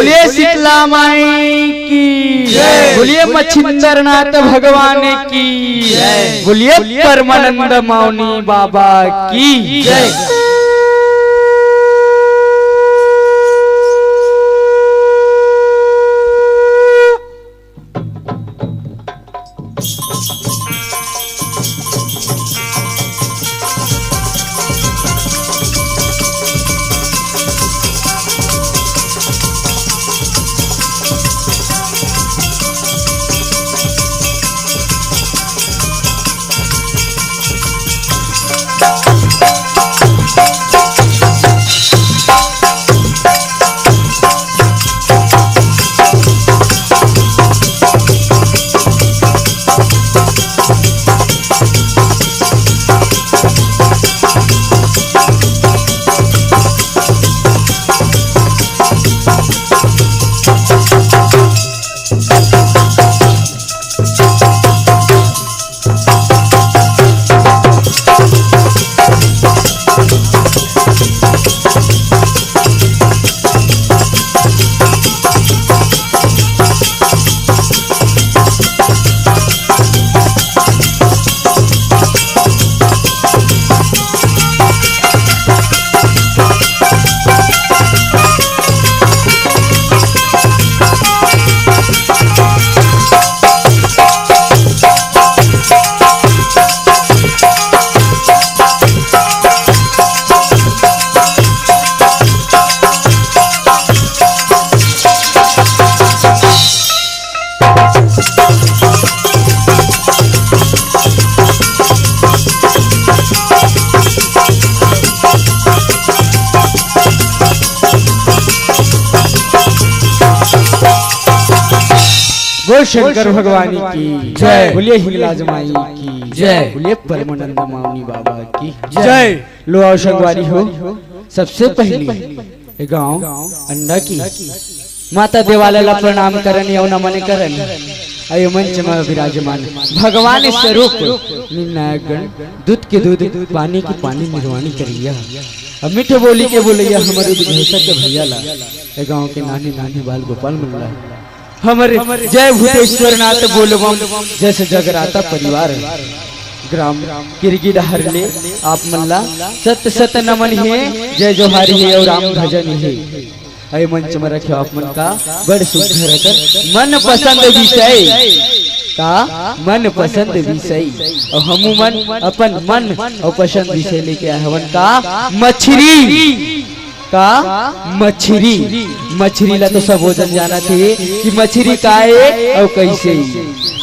बोलिए शीतला माई की जय, बोलिए मच्छिंद्र नाथ भगवान की जय, बोलिए परमानंद मौनी बाबा की जय। बोल शंकर भगवान की जय, बोलिए हिंगलाज माई की जय, बोलिए परमानंद मौनी बाबा की जय। लो आओ संगवारी हो, सबसे पहली गांव अंडा की माता देवालय ला प्रणाम करन यौ नमन करन। अयो मंच में विराजमान भगवान स्वरूप निर्णायक गण दूध के दूध पानी की पानी निर्वाणी करिया। अब मीठे बोली के बोलिया हमारे के भैया ला गाँव के नानी नानी बाल गोपाल मुल्ला हमारे जय भूतेश्वर नाथ बोलबम जैसे जगराता परिवार ग्राम किरगिर हरले आप मल्ला सत सत नमन है जय जोहारी है और राम भजन है। अय मंच में रखे आप मन का बड़ सुंदर रखकर मन पसंद विषय का मन पसंद विषय और हम मन अपन मन और पसंद विषय लेके आए हवन का मछली का मछली। मछली ला तो सब भोजन जाना थे कि मछली का है और कैसे,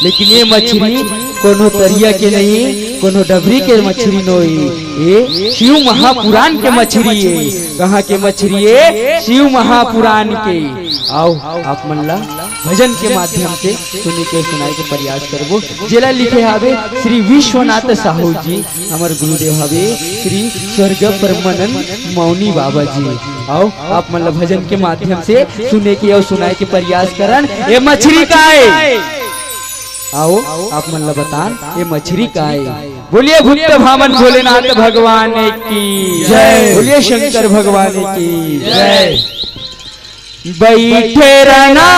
लेकिन ये मछली कोनो तरिया के नहीं कोनो डबरी के मछली नो ये शिव महापुराण के मछली है। कहाँ के मछली है? शिव महापुराण के। आओ आप मल्ला भजन के माध्यम से सुनी के सुनाई के प्रयास करबो। जिला लिखे हावे श्री विश्वनाथ साहू जी, हमार गुरुदेव हावे श्री स्वर्ग परमानंद मौनी बाबा जी। आओ आप मतलब भजन के माध्यम से सुने की और सुनाई के प्रयास करन। ये मछली का है, आओ आप मतलब बतान ये मछली का है। बोलिए भूत भामन भोलेनाथ भगवान की जय, बोलिए शंकर भगवान की जय। बैठे रहना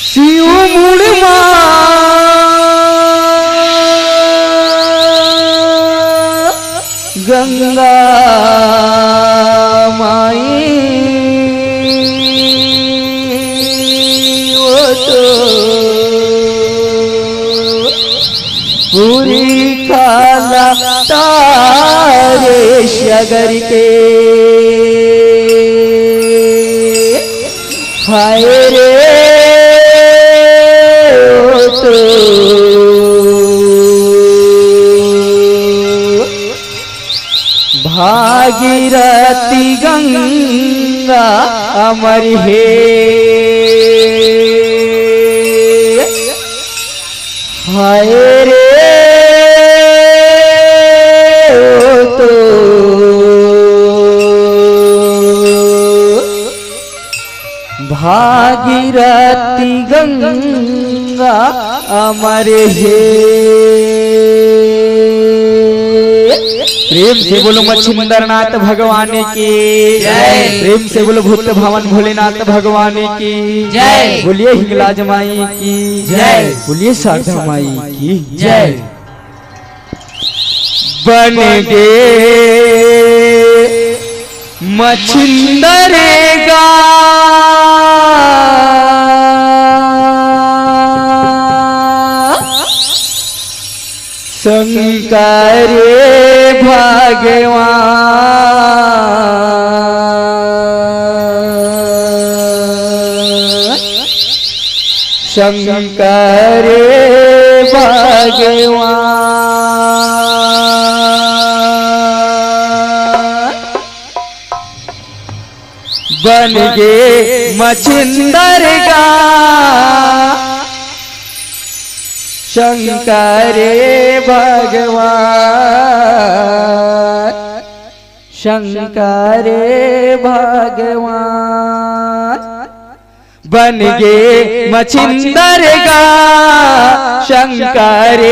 शिव मुड़मा गंगा माई वो तो पूरी खाला तारे शगर के हाय रे वो तो भागीरथी गंगा अमर है हाय रे तो भागीरथी गंगा अमर है। प्रेम से बोलो मच्छिंद्रनाथ भगवान की जय। प्रेम से बोलो भूत भवन भोलेनाथ भगवान की जय। बोलिए हिंगलाज माई की जय। बोलिए शारदा माई की जय। बन गे मच्छिंदरेगा शंकर भगवान शंकर भगवान बन गे मच्छिंदरगा शंकर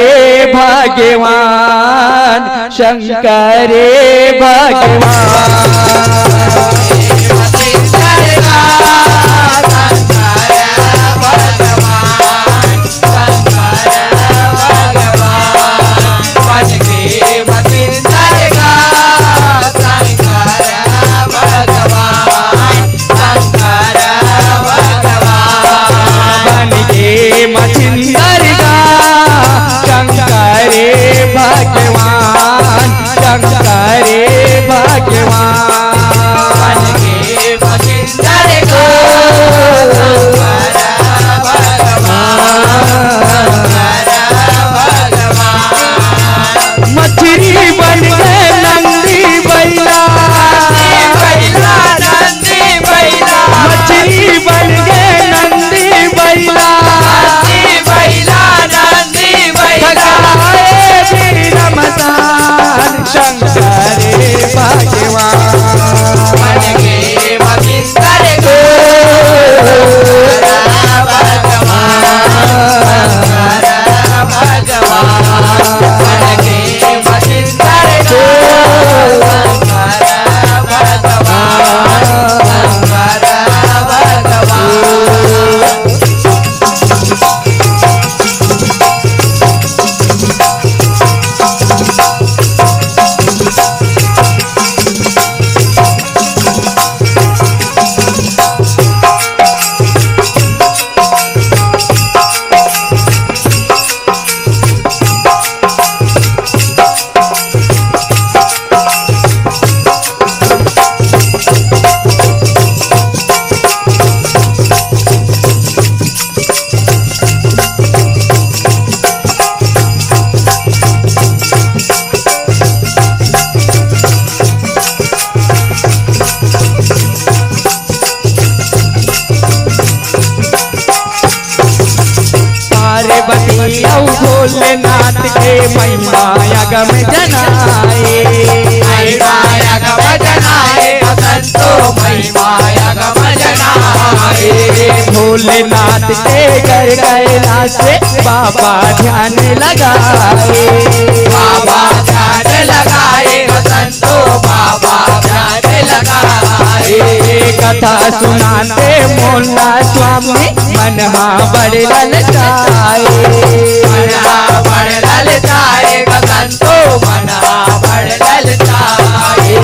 भगवान शंकर भगवान बन गे मच्छिंदरगा शंकर भगवान शंकर भगवान भोलेनाथ के महिमा अगम जनाए अगम जनाए संतो महिमा अगम जनाए भोलेनाथ के घर कैलाश से बाबा ध्यान लगाए बाबा ध्यान लगाए संतो बाबा ध्यान लगाए कथा सुनाते मोला स्वामी मनहा बड़ ललचाए मना बड़ ललचाए संतो मना बड़ ललचाए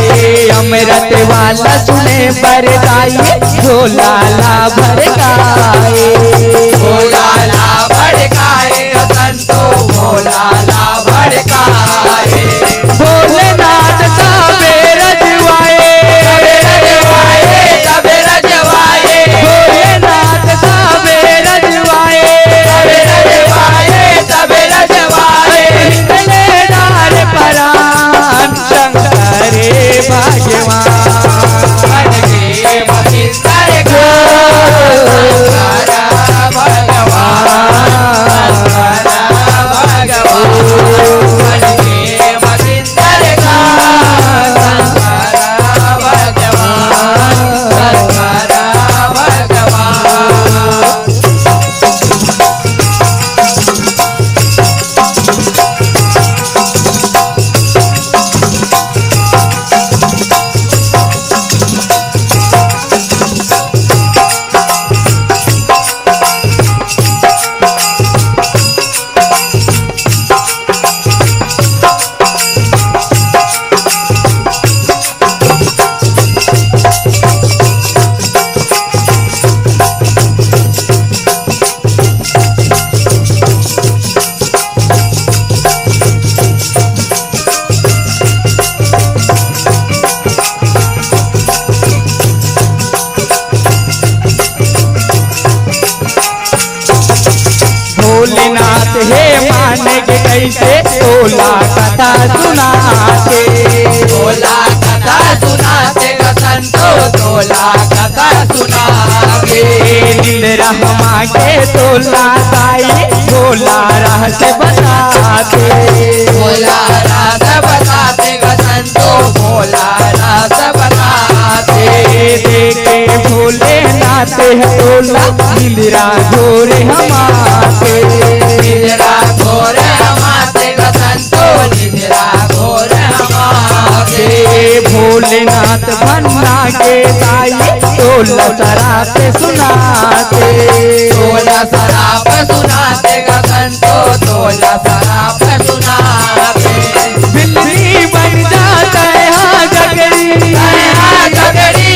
अमृत वाला सुने बरदाइए झोला ला भड़काए भोला ला भड़काए संतो भोला ला भड़काए भोलेनाथ साबे रजवाए सबे रजवाए भोलेनाथ साबे रजवाए सबे रजवाए निकले डाल परान शंकर भगवान बन गे मच्छिंदरगा शंकर भगवान कैसे तोला कथा सुनाते, तोला कथा सुनाते ग संतो, तोला कथा सुनाते। निंद्रा मांगे तोला गाई, भोला रहस बताते, भोला रास बताते ग संतो, भोला रास बताते। देखे भोलेनाथ है तोला, निंद्रा घोरे हमारे, निद्रा घोर हमाते ग संतो, निद्रा घोर हमाते। भोलेनाथ भन्ना के गाई, तोला शराब सुनाते, तोला शराब सुनाते ग संतो, तोला शराब सुनाते। बिल्ली बन जाता है हाँ जगड़ी, जगड़ी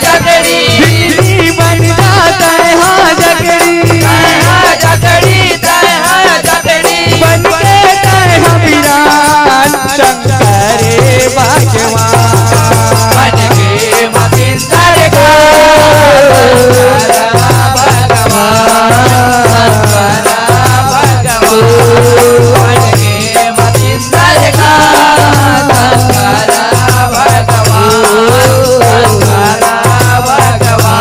जगड़ी, बिल्ली बन जाता है हाँ जगड़ी, जगड़ी जगड़ी। बन के तय हमीरान शंकर भगवान, बन के मतिंदर का भगवान, बन के मतिंदर का भगवान।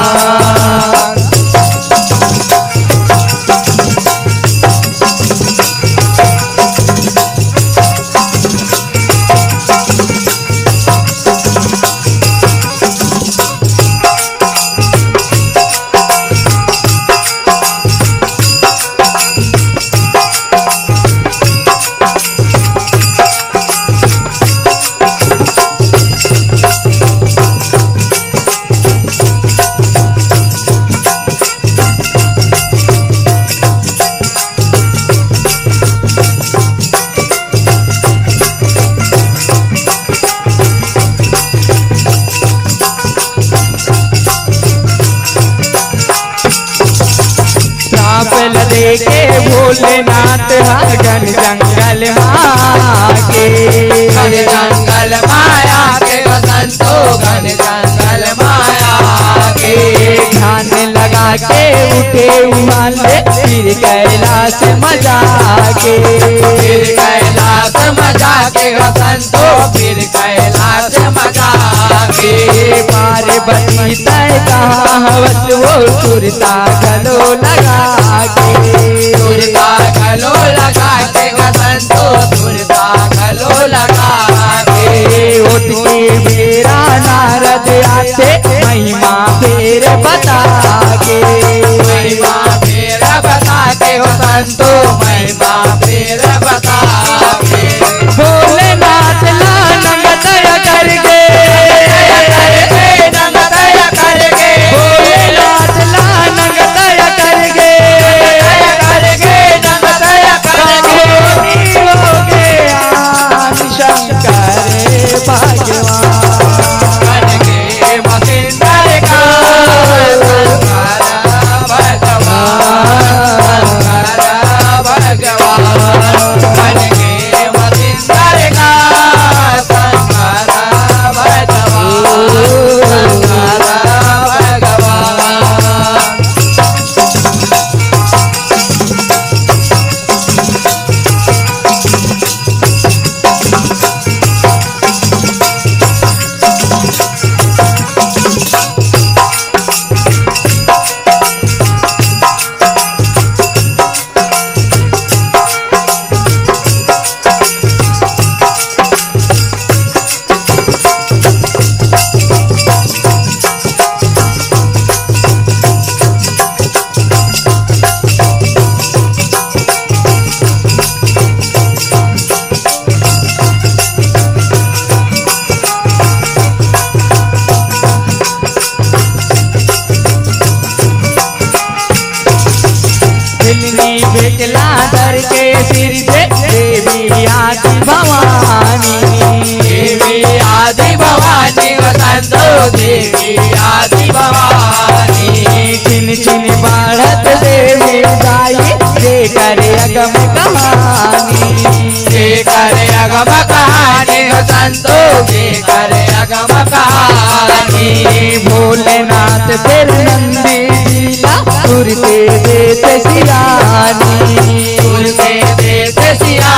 देखे भोलेनाथ घन जंगल माके, घन जंगल माया के संतो, घन जंगल माया के। ध्यान लगा के उठे उमाले, फिर कैलाश मजा के, फिर कैलाश मजा के संतो, फिर कैलाश मजा के। पार्वती तय कहा हवस वो सुरता गलो लगा के, सुरता गलो लगा के संतो, सुरता गलो लगा के। उठ के मेरा नारद आते, महिमा फिर बता के, महिमा फिर बता के हो संतो, महिमा फिर बता के। भोलेनाथ लानंग दया करके, भोलेनाथ लानंग दया करके, हो गया शंकर भगवान, बन के मतिंदर का भगवान, बन के मतिंदर का शंकर भगवान, शंकर भगवान। बेचला धर के सिर से देवी आदि भवानी, देवी आदि भवानी वसंतो, देवी आदि भवानी। छिन छिन बढ़त देवी गाई, जे करे अगम कहानी, जे करे अगम कहानी वसंतो, जे करे अगम कहानी। भोलेनाथ फिर नंदी जिला, सुरते देते सियानी, सुरते देते सियानी।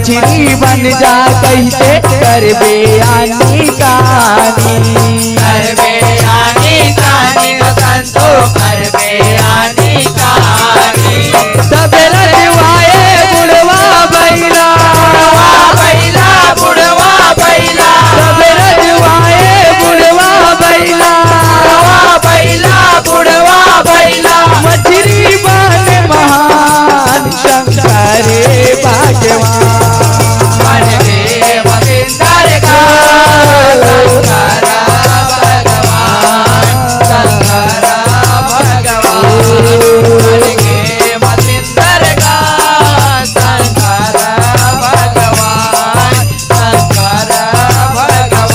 मछली बन जा कहते करबे आनी कानी। करबे आनी कानी संतो करबे आनी कानी। तबे रजवाए बुढ़वा बैला बैला बुढ़वा बैला तबे रजवाए बुढ़वा बैला बैला बुढ़वा बैला। मछली बन महान शंकर भगवान। मन में मसिंदर का शंकर भगवान शंकर भगवान। मन के मसिंदर का शंकर भगवान शंकर भगवान।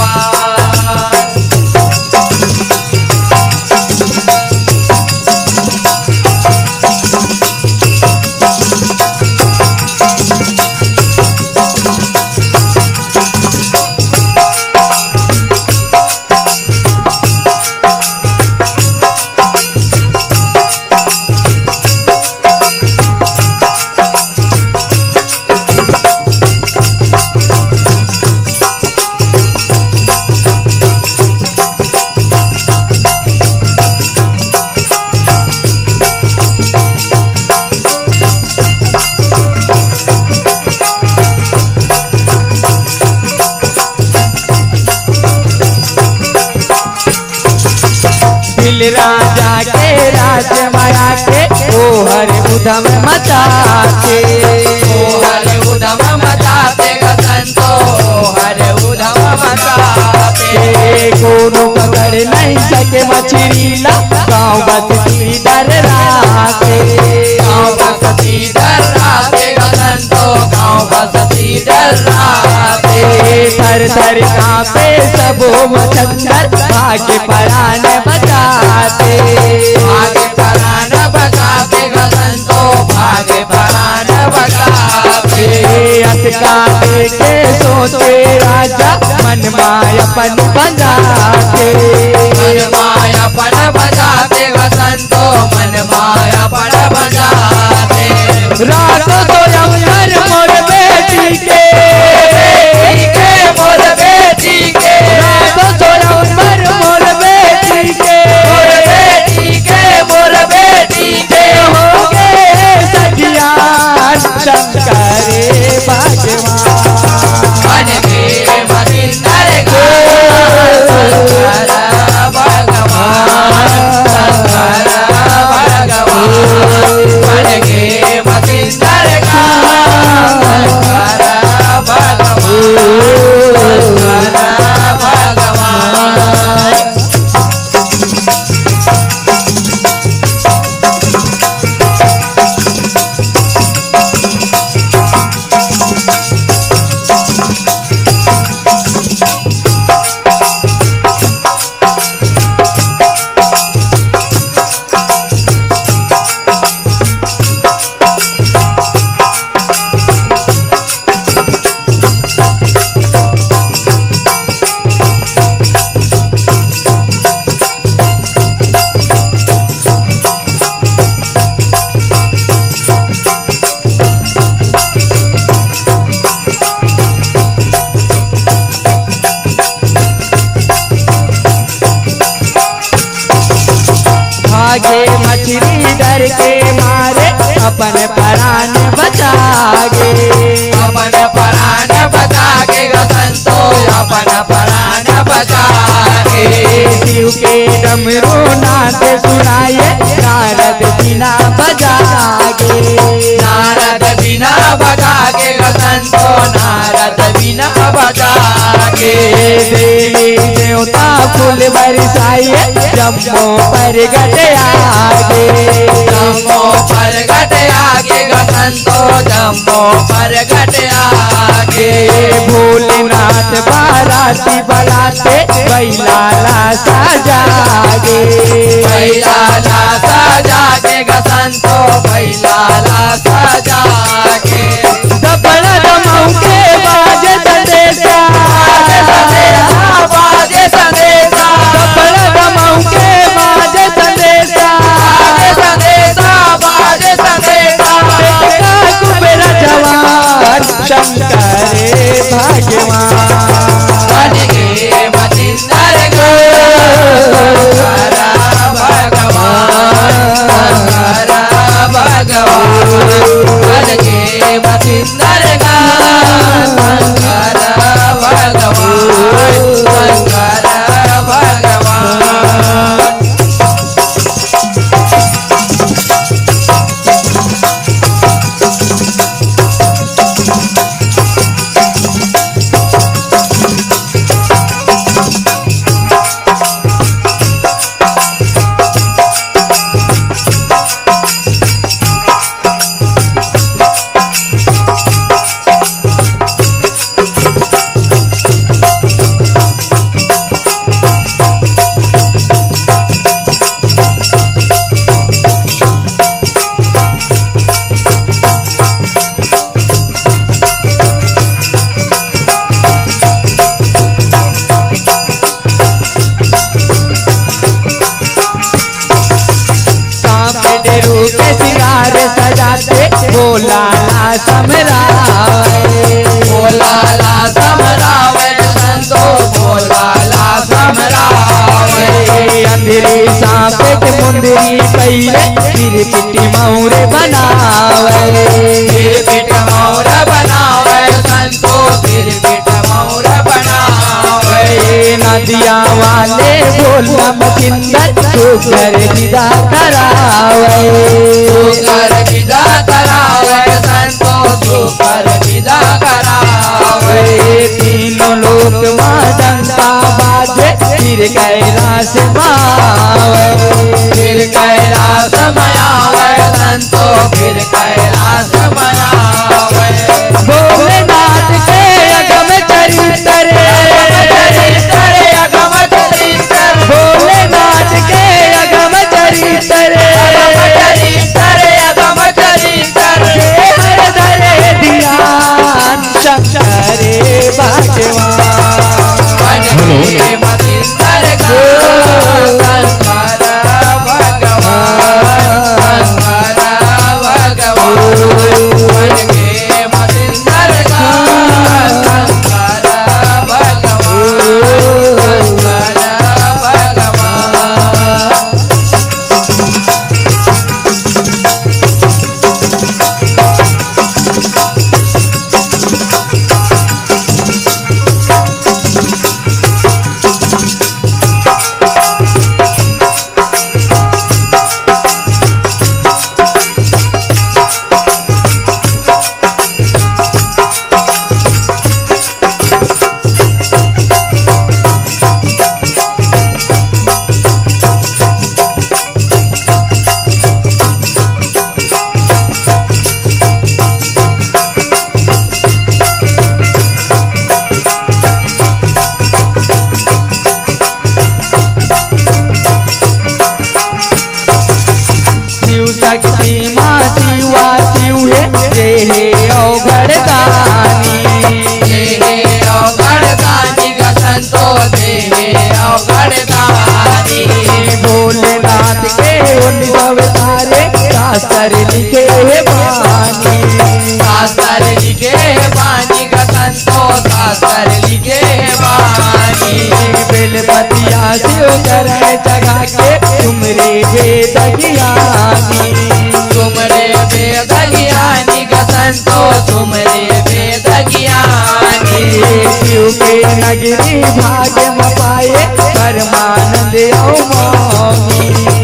दिल राजा के राज माया के ओहर उधम मचाते हर उधम मचाते संतो हर उधम मचाते। कोनो पकड़ नहीं सके मछली ला गाँव बस्ती डर राते। गाँव बसती डर राते संतो गाँव बसती डर राते। थर थर कांपे सबो मचंदर भाग्य परान बचाते। भागे परान बचाते संतो भागे परान बचाते। अटका के सोचे राजा मन मायापन बजाते। मन मायापन बजाते संतो मन मायापन बजाते। रात सोयम घर मोर बेटी के मोर बेटी के रात सोयम घर मोर बेटी के मोर बेटी के मोर बेटी के हो गए सखियान शंकर भगवान। मन में मसिंदर का शंकर भगवान शंकर भगवान। मन के मसिंदर का शंकर भगवान शंकर भगवान। भागे मछली डर के मारे अपन प्राण बचागे। अपन प्राण बचा के संतो अपन प्राण बचा के। शिव के डमरू नाद सुनाए नारद बिना बजागे। नारद बिना बजा के संतो नारद बिना बजा के। देवी देवता फूल बरसाइए जम्मो पर गट आगे। जम्मो पर घट आगे संतो जम्मो पर घट आगे। भोलेनाथ बाराती बलाते बैलाला सजागे। बैलाला सजागे संतो बैलाला सजागे। दबड़ दमाऊ के बाजे संदेशा बाजे संदेशा दबड़ दमाऊ के बाजे संदेशा बाजे संदेशा कुबेरा जवान शंकर भाग्यवान बन गे मचिंदर गा शंकर भगवान शंकर भगवान बन गे मचिंदर गा शंकर भगवान शंकर भगवान। भोला ला समरावे भोला ला समरावे संतो भोला ला समरावे। अंधेरे सांप मुंदरी पहले फिर पिटी मौरे बनावे फिर पिट मौर बनावे संतो फिर पिट मौर बनावे। नदिया वाले भोला मचिंदर सुगर विदा करावे सुगर विदा करावे संतो सुगर विदा करावे। तीनों लोक मां डंका बाजे फिर कैलाश मावे फिर कैलाश मायावे संतो फिर कैलाश मायावे। भोलेनाथ के अगम चरित्र अगम चरित्र भोलेनाथ के अगम चरित्र अगम चरित्र हर धरे ध्यान शंकर भाग्यवान बन गे मचिंदर गा शंकर भगवान शंकर भगवान बन गे मचिंदर गा शंकर भगवान शंकर भगवान। शक्ति मां शिवा शिव है हे औघड़दानी औघड़दानी गा संतो देहे औघड़दानी। भोलेनाथ के 19 अवतारे शास्त्र लिखे है बानी शास्त्र लिखे बानी गा संतो शास्त्र लिखे बानी। बेलपतिया शिव करे जगा के तुमरे वेद ज्ञानी तुमरे वेद ज्ञानी गा संतो तुमरे वेद ज्ञानी। शिव के नगरी भाग्य में पाए परमानंद औ मौनी